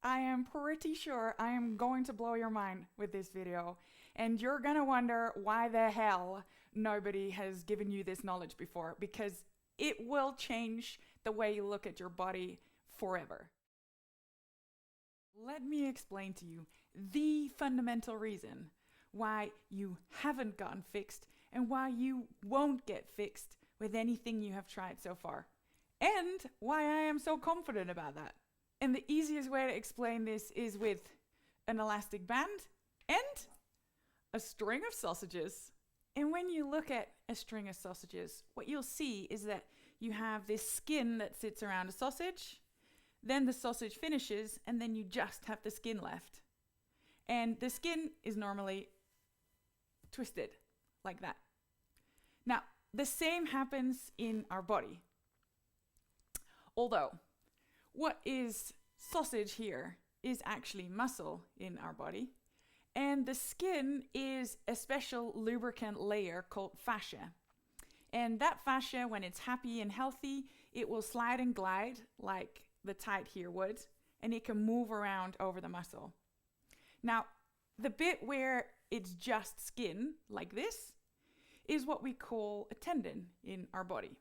I am pretty sure I am going to blow your mind with this video, and you're gonna wonder why the hell nobody has given you this knowledge before, because it will change the way you look at your body forever. Let me explain to you the fundamental reason why you haven't gotten fixed and why you won't get fixed with anything you have tried so far, and why I am so confident about that. And the easiest way to explain this is with an elastic band and a string of sausages. And when you look at a string of sausages, what you'll see is that you have this skin that sits around a sausage, then the sausage finishes, and then you just have the skin left. And the skin is normally twisted like that. Now, the same happens in our body. Although, what is sausage here is actually muscle in our body, and the skin is a special lubricant layer called fascia. And that fascia, when it's happy and healthy, it will slide and glide like the tide here would, and it can move around over the muscle. Now, the bit where it's just skin, like this, is what we call a tendon in our body.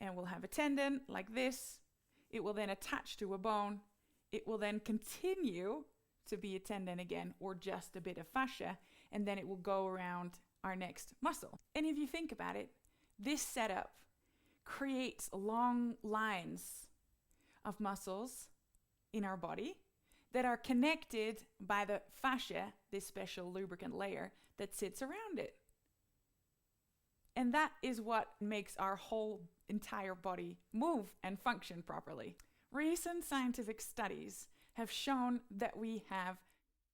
And we'll have a tendon like this. It will then attach to a bone. It will then continue to be a tendon again, or just a bit of fascia, and then it will go around our next muscle. And if you think about it, this setup creates long lines of muscles in our body that are connected by the fascia, this special lubricant layer that sits around it. And that is what makes our whole entire body move and function properly. Recent scientific studies have shown that we have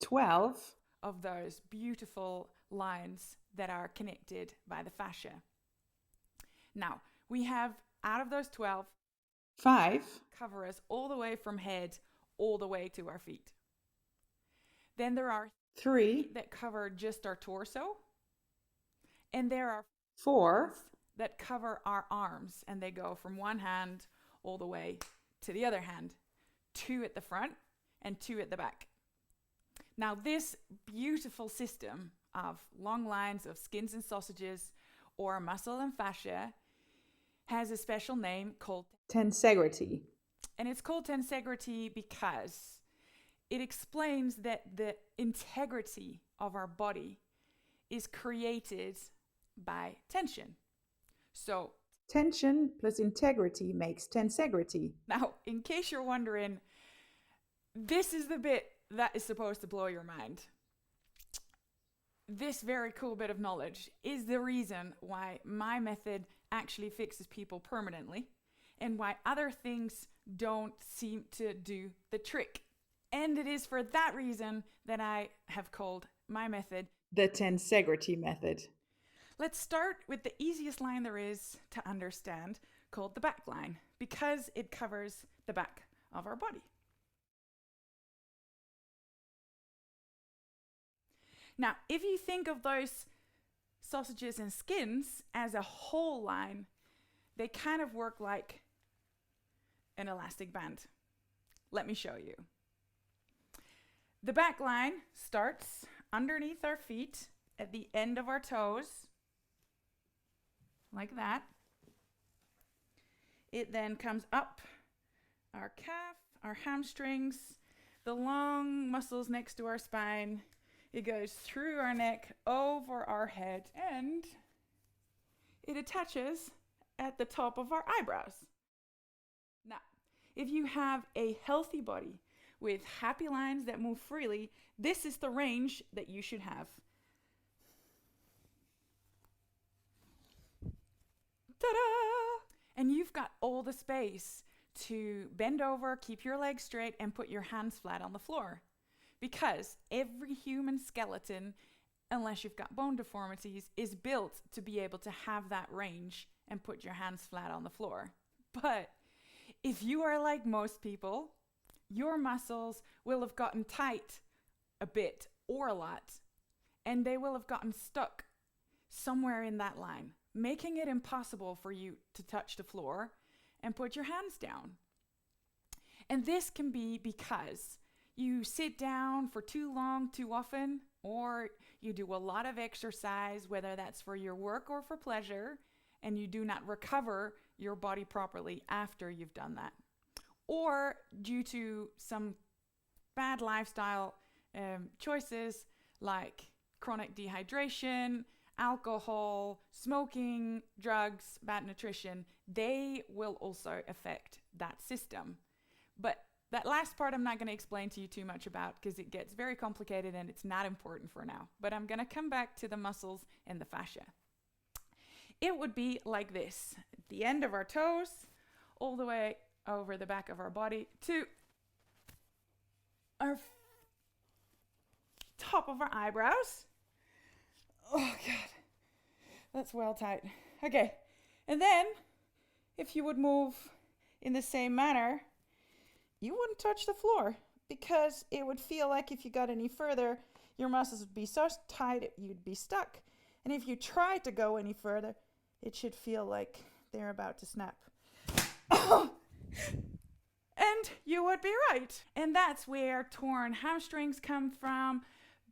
12 of those beautiful lines that are connected by the fascia. Now, we have, out of those 12, 5 cover us all the way from head all the way to our feet. Then there are 3 that cover just our torso, and there are 4 that cover our arms, and they go from one hand all the way to the other hand, 2 at the front and 2 at the back. Now, this beautiful system of long lines of skins and sausages, or muscle and fascia, has a special name called tensegrity. And it's called tensegrity because it explains that the integrity of our body is created by tension. So tension plus integrity makes tensegrity. Now, in case you're wondering, this is the bit that is supposed to blow your mind. This very cool bit of knowledge is the reason why my method actually fixes people permanently, and why other things don't seem to do the trick. And it is for that reason that I have called my method the Tensegrity method. Let's start with the easiest line there is to understand, called the back line, because it covers the back of our body. Now, if you think of those sausages and skins as a whole line, they kind of work like an elastic band. Let me show you. The back line starts underneath our feet at the end of our toes, like that. It then comes up our calf, our hamstrings, the long muscles next to our spine. It goes through our neck, over our head, and it attaches at the top of our eyebrows. Now, if you have a healthy body with happy lines that move freely, this is the range that you should have. Ta-da! And you've got all the space to bend over, keep your legs straight, and put your hands flat on the floor. Because every human skeleton, unless you've got bone deformities, is built to be able to have that range and put your hands flat on the floor. But if you are like most people, your muscles will have gotten tight a bit or a lot, and they will have gotten stuck somewhere in that line, making it impossible for you to touch the floor and put your hands down. And this can be because you sit down for too long, too often, or you do a lot of exercise, whether that's for your work or for pleasure, and you do not recover your body properly after you've done that. Or due to some bad lifestyle choices like chronic dehydration, alcohol, smoking, drugs, bad nutrition, they will also affect that system. But that last part I'm not going to explain to you too much about because it gets very complicated and it's not important for now. But I'm going to come back to the muscles and the fascia. It would be like this. At the end of our toes, all the way over the back of our body to our top of our eyebrows. Oh God, that's well tight. Okay, and then if you would move in the same manner, you wouldn't touch the floor because it would feel like if you got any further, your muscles would be so tight you'd be stuck. And if you try to go any further, it should feel like they're about to snap. And you would be right. And that's where torn hamstrings come from,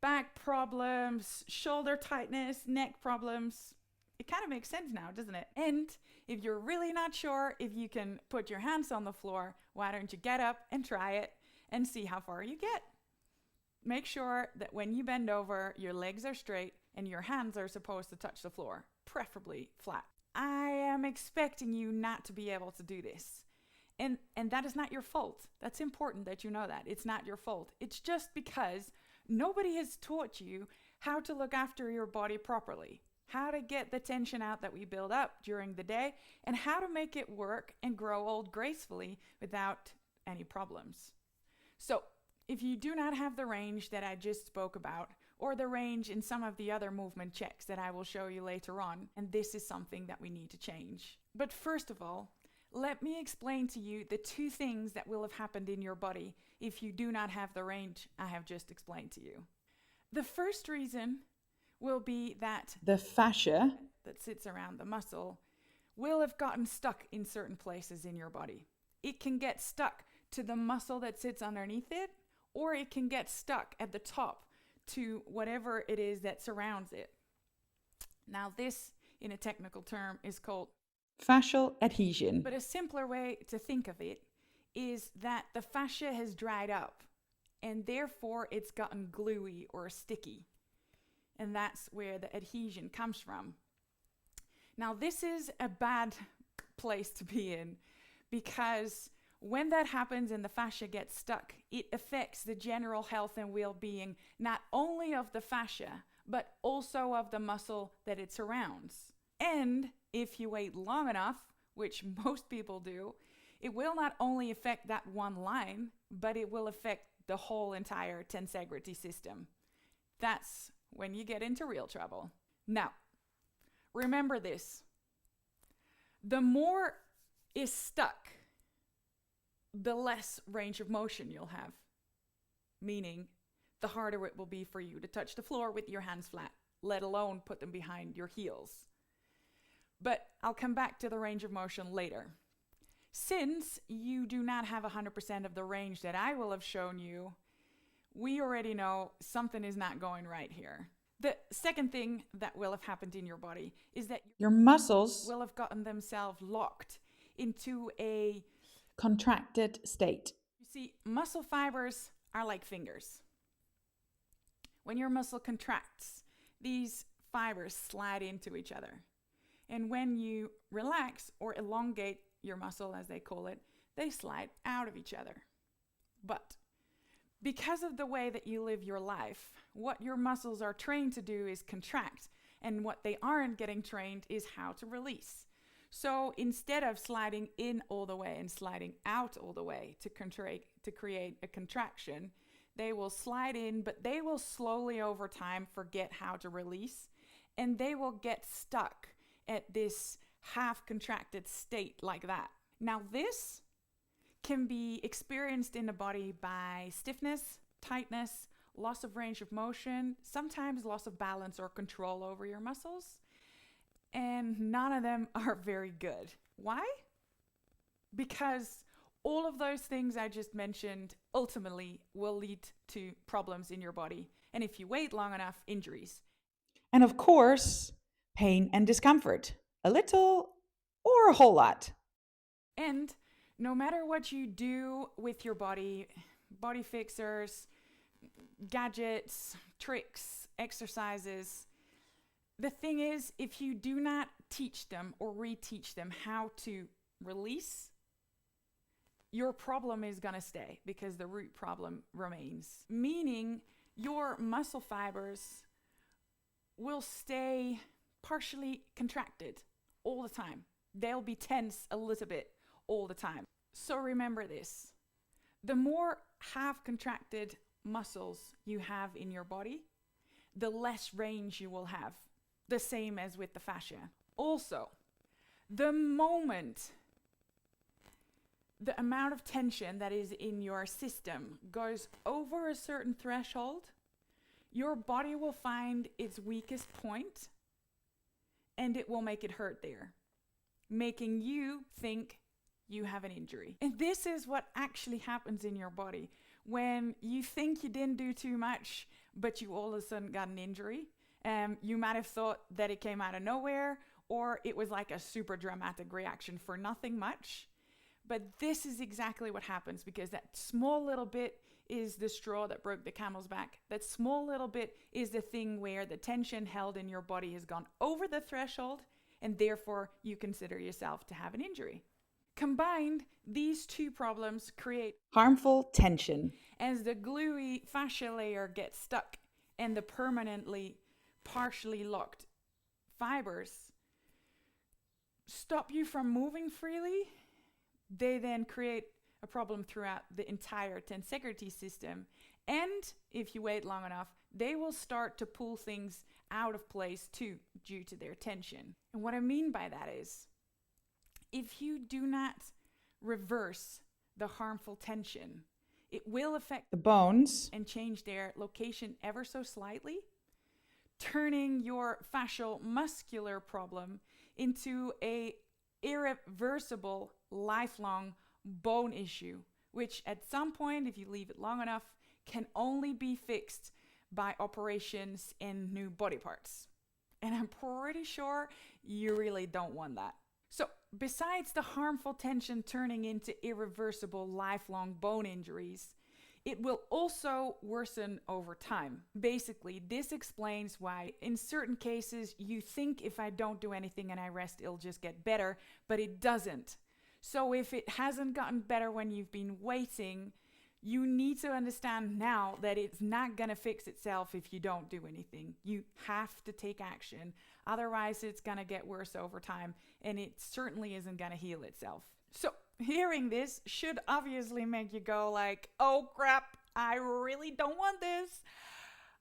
back problems, shoulder tightness, neck problems. It kind of makes sense now, doesn't it? And if you're really not sure if you can put your hands on the floor, why don't you get up and try it and see how far you get? Make sure that when you bend over, your legs are straight and your hands are supposed to touch the floor, preferably flat. I am expecting you not to be able to do this. And that is not your fault. That's important that you know that. It's not your fault. It's just because nobody has taught you how to look after your body properly, how to get the tension out that we build up during the day, and how to make it work and grow old gracefully without any problems. So if you do not have the range that I just spoke about, or the range in some of the other movement checks that I will show you later on, and this is something that we need to change. But first of all, let me explain to you the two things that will have happened in your body if you do not have the range I have just explained to you. The first reason will be that the fascia that sits around the muscle will have gotten stuck in certain places in your body. It can get stuck to the muscle that sits underneath it, or it can get stuck at the top to whatever it is that surrounds it. Now this, in a technical term, is called fascial adhesion. But a simpler way to think of it is that the fascia has dried up and therefore it's gotten gluey or sticky. And that's where the adhesion comes from. Now this is a bad place to be in because when that happens and the fascia gets stuck, it affects the general health and well-being not only of the fascia, but also of the muscle that it surrounds. And if you wait long enough, which most people do, it will not only affect that one line, but it will affect the whole entire tensegrity system. That's when you get into real trouble. Now, remember this. The more is stuck, the less range of motion you'll have. Meaning, the harder it will be for you to touch the floor with your hands flat, let alone put them behind your heels. But I'll come back to the range of motion later. Since you do not have 100% of the range that I will have shown you, we already know something is not going right here. The second thing that will have happened in your body is that your muscles will have gotten themselves locked into a contracted state. You see, muscle fibers are like fingers. When your muscle contracts, these fibers slide into each other. And when you relax or elongate your muscle, as they call it, they slide out of each other. But because of the way that you live your life, what your muscles are trained to do is contract, and what they aren't getting trained is how to release. So instead of sliding in all the way and sliding out all the way to create a contraction, they will slide in, but they will slowly over time forget how to release, and they will get stuck at this half contracted state like that. Now this can be experienced in the body by stiffness, tightness, loss of range of motion, sometimes loss of balance or control over your muscles, and none of them are very good. Why? Because All of those things I just mentioned ultimately will lead to problems in your body. And if you wait long enough, injuries. And of course, pain and discomfort. A little or a whole lot. And no matter what you do with your body, body fixers, gadgets, tricks, exercises, the thing is, if you do not teach them or reteach them how to release, your problem is going to stay because the root problem remains. Meaning your muscle fibers will stay partially contracted all the time. They'll be tense a little bit all the time. So remember this. The more half contracted muscles you have in your body, the less range you will have. The same as with the fascia. Also, the moment the amount of tension that is in your system goes over a certain threshold, your body will find its weakest point and it will make it hurt there, making you think you have an injury. And this is what actually happens in your body. When you think you didn't do too much, but you all of a sudden got an injury, you might have thought that it came out of nowhere, or it was like a super dramatic reaction for nothing much. But this is exactly what happens, because that small little bit is the straw that broke the camel's back. That small little bit is the thing where the tension held in your body has gone over the threshold, and therefore you consider yourself to have an injury. Combined, these two problems create harmful tension. As the gluey fascia layer gets stuck and the permanently partially locked fibers stop you from moving freely, they then create a problem throughout the entire tensegrity system. And if you wait long enough, they will start to pull things out of place too, due to their tension. And what I mean by that is, if you do not reverse the harmful tension, it will affect the bones and change their location ever so slightly, turning your fascial muscular problem into a irreversible, lifelong bone issue, which at some point, if you leave it long enough, can only be fixed by operations and new body parts. And I'm pretty sure you really don't want that. So besides the harmful tension turning into irreversible lifelong bone injuries, it will also worsen over time. Basically, this explains why in certain cases you think if I don't do anything and I rest, it'll just get better, but it doesn't. So if it hasn't gotten better when you've been waiting, you need to understand now that it's not going to fix itself if you don't do anything. You have to take action. Otherwise, it's going to get worse over time, and it certainly isn't going to heal itself. So hearing this should obviously make you go like, oh crap, I really don't want this.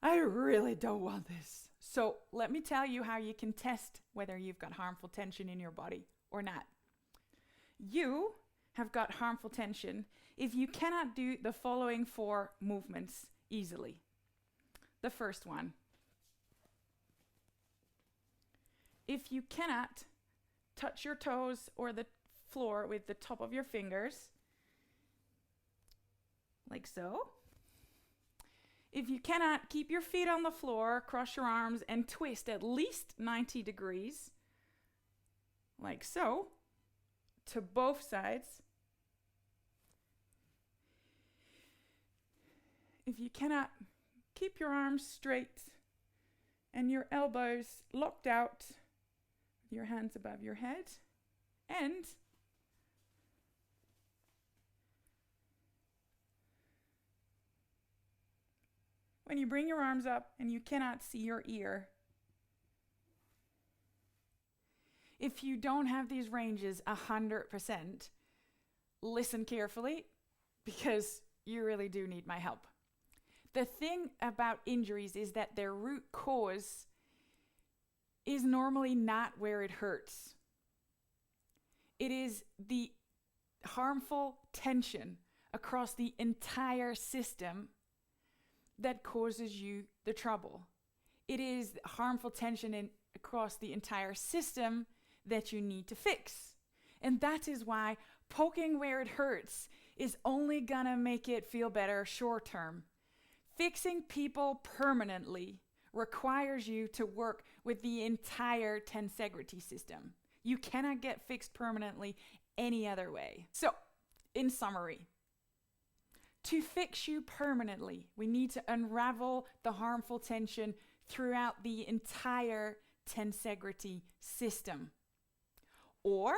I really don't want this. So let me tell you how you can test whether you've got harmful tension in your body or not. You have got harmful tension if you cannot do the following 4 movements easily. The first one. If you cannot touch your toes or the floor with the top of your fingers, like so. If you cannot keep your feet on the floor, cross your arms and twist at least 90 degrees, like so, to both sides. If you cannot keep your arms straight and your elbows locked out, your hands above your head, and when you bring your arms up and you cannot see your ear. If you don't have these ranges 100%, listen carefully, because you really do need my help. The thing about injuries is that their root cause is normally not where it hurts. It is the harmful tension across the entire system that causes you the trouble. It is harmful tension across the entire system that you need to fix. And that is why Poking where it hurts is only gonna make it feel better short term. Fixing people permanently requires you to work with the entire tensegrity system. You cannot get fixed permanently any other way. So, in summary, to fix you permanently, we need to unravel the harmful tension throughout the entire tensegrity system. Or,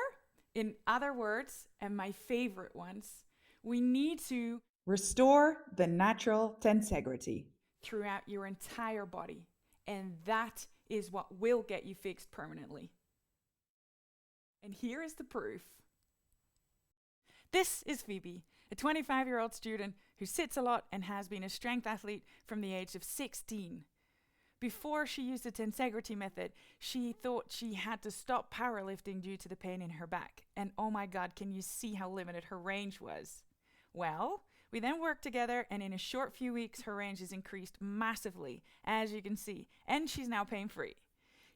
in other words, and my favorite ones, we need to restore the natural tensegrity throughout your entire body. And that is what will get you fixed permanently. And here is the proof. This is Phoebe, a 25-year-old student who sits a lot and has been a strength athlete from the age of 16. Before she used the tensegrity method, she thought she had to stop powerlifting due to the pain in her back. And oh my God, can you see how limited her range was? Well, we then worked together, and in a short few weeks, her range has increased massively, as you can see, and she's now pain-free.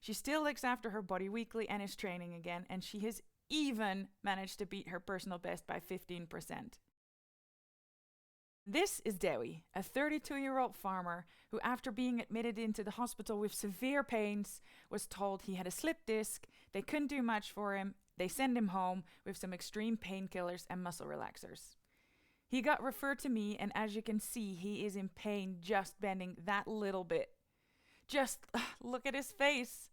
She still looks after her body weekly and is training again, and she has even managed to beat her personal best by 15%. This is Dewi, a 32-year-old farmer who, after being admitted into the hospital with severe pains, was told he had a slipped disc, they couldn't do much for him, they sent him home with some extreme painkillers and muscle relaxers. He got referred to me, and as you can see, he is in pain just bending that little bit. Just look at his face.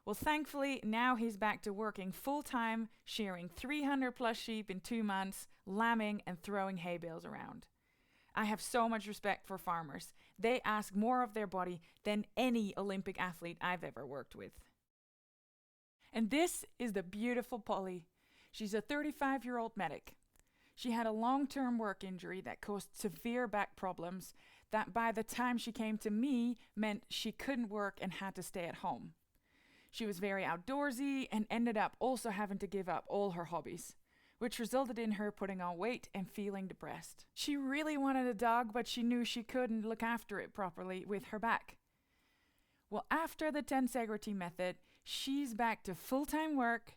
Well, thankfully, now he's back to working full-time, shearing 300 plus sheep in 2 months, lambing and throwing hay bales around. I have so much respect for farmers. They ask more of their body than any Olympic athlete I've ever worked with. And this is the beautiful Polly. She's a 35-year-old medic. She had a long-term work injury that caused severe back problems that by the time she came to me meant she couldn't work and had to stay at home. She was very outdoorsy and ended up also having to give up all her hobbies, which resulted in her putting on weight and feeling depressed. She really wanted a dog, but she knew she couldn't look after it properly with her back. Well, after the tensegrity method, she's back to full-time work,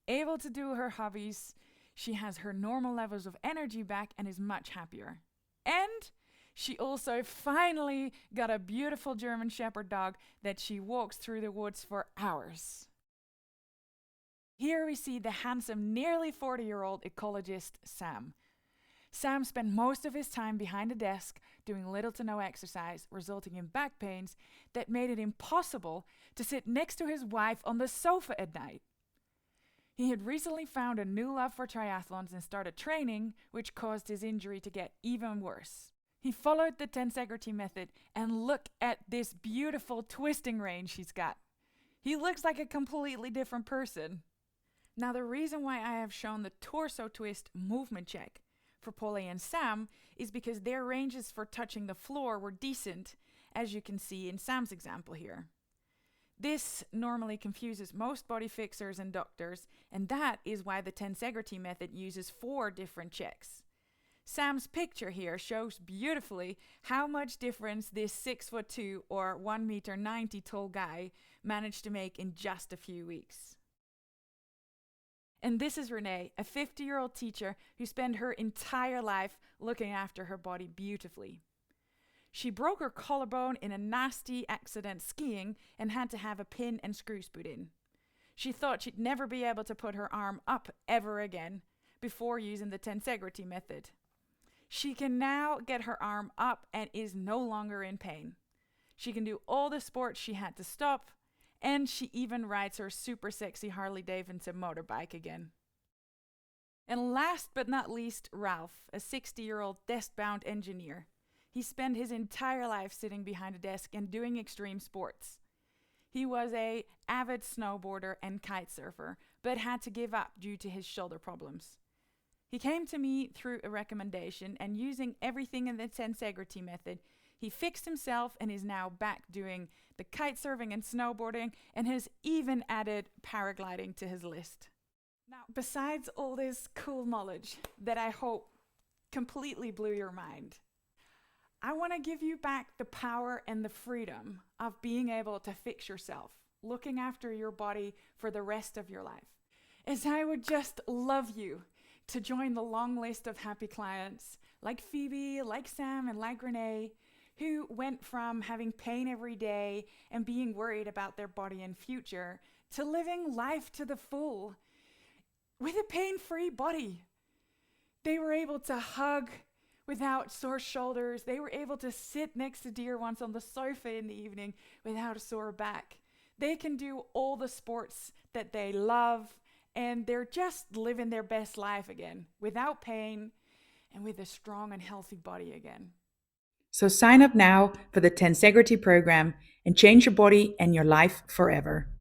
able to do her hobbies. She has her normal levels of energy back and is much happier. And she also finally got a beautiful German Shepherd dog that she walks through the woods for hours. Here we see the handsome, nearly 40-year-old ecologist Sam. Sam spent most of his time behind a desk doing little to no exercise, resulting in back pains that made it impossible to sit next to his wife on the sofa at night. He had recently found a new love for triathlons and started training, which caused his injury to get even worse. He followed the tensegrity method, and look at this beautiful twisting range he's got. He looks like a completely different person. Now, the reason why I have shown the torso twist movement check for Polly and Sam is because their ranges for touching the floor were decent, as you can see in Sam's example here. This normally confuses most body fixers and doctors, and that is why the tensegrity method uses 4 different checks. Sam's picture here shows beautifully how much difference this 6'2" or 1.90 m tall guy managed to make in just a few weeks. And this is Renee, a 50-year-old teacher who spent her entire life looking after her body beautifully. She broke her collarbone in a nasty accident skiing and had to have a pin and screws put in. She thought she'd never be able to put her arm up ever again before using the tensegrity method. She can now get her arm up and is no longer in pain. She can do all the sports she had to stop, and she even rides her super sexy Harley Davidson motorbike again. And last but not least, Ralph, a 60-year-old desk-bound engineer. He spent his entire life sitting behind a desk and doing extreme sports. He was an avid snowboarder and kite surfer, but had to give up due to his shoulder problems. He came to me through a recommendation, and using everything in the tensegrity method, he fixed himself and is now back doing the kite surfing and snowboarding, and has even added paragliding to his list. Now, besides all this cool knowledge that I hope completely blew your mind, I want to give you back the power and the freedom of being able to fix yourself, looking after your body for the rest of your life. As I would just love you to join the long list of happy clients like Phoebe, like Sam, and like Renee, who went from having pain every day and being worried about their body and future to living life to the full with a pain-free body. They were able to hug without sore shoulders. They were able to sit next to dear ones on the sofa in the evening without a sore back. They can do all the sports that they love, and they're just living their best life again, without pain and with a strong and healthy body again. So sign up now for the Tensegrity Programme and change your body and your life forever.